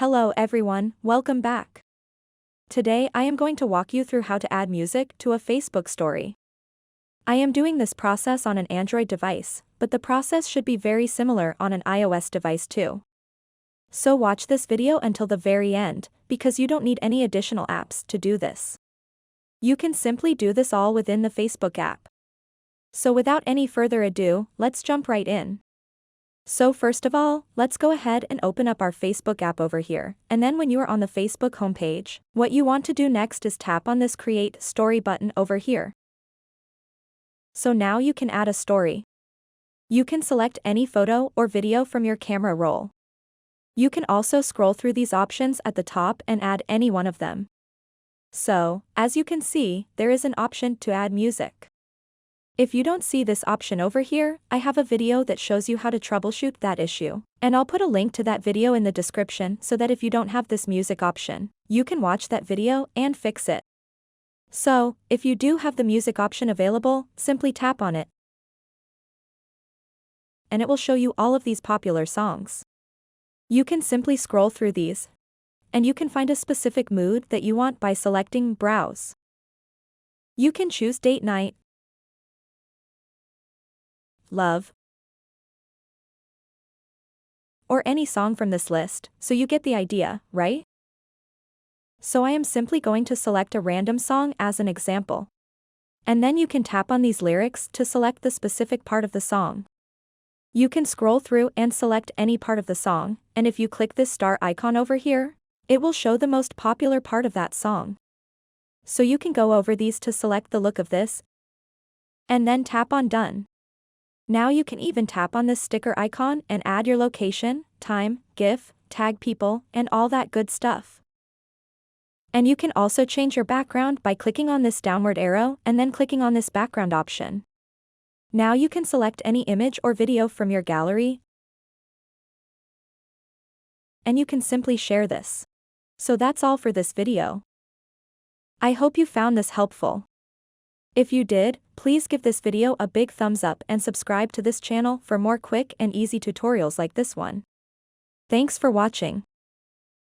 Hello everyone, welcome back. Today I am going to walk you through how to add music to a Facebook story. I am doing this process on an Android device, but the process should be very similar on an iOS device too. So watch this video until the very end, because you don't need any additional apps to do this. You can simply do this all within the Facebook app. So without any further ado, let's jump right in. So first of all, let's go ahead and open up our Facebook app over here, and then when you are on the Facebook homepage, what you want to do next is tap on this Create Story button over here. So now you can add a story. You can select any photo or video from your camera roll. You can also scroll through these options at the top and add any one of them. So, as you can see, there is an option to add music. If you don't see this option over here, I have a video that shows you how to troubleshoot that issue, and I'll put a link to that video in the description so that if you don't have this music option, you can watch that video and fix it. So, if you do have the music option available, simply tap on it, and it will show you all of these popular songs. You can simply scroll through these, and you can find a specific mood that you want by selecting Browse. You can choose Date Night, Love, or any song from this list, so you get the idea, right? So I am simply going to select a random song as an example. And then you can tap on these lyrics to select the specific part of the song. You can scroll through and select any part of the song, and if you click this star icon over here, it will show the most popular part of that song. So you can go over these to select the look of this, and then tap on Done. Now you can even tap on this sticker icon and add your location, time, GIF, tag people, and all that good stuff. And you can also change your background by clicking on this downward arrow and then clicking on this background option. Now you can select any image or video from your gallery, and you can simply share this. So that's all for this video. I hope you found this helpful. If you did, please give this video a big thumbs up and subscribe to this channel for more quick and easy tutorials like this one. Thanks for watching.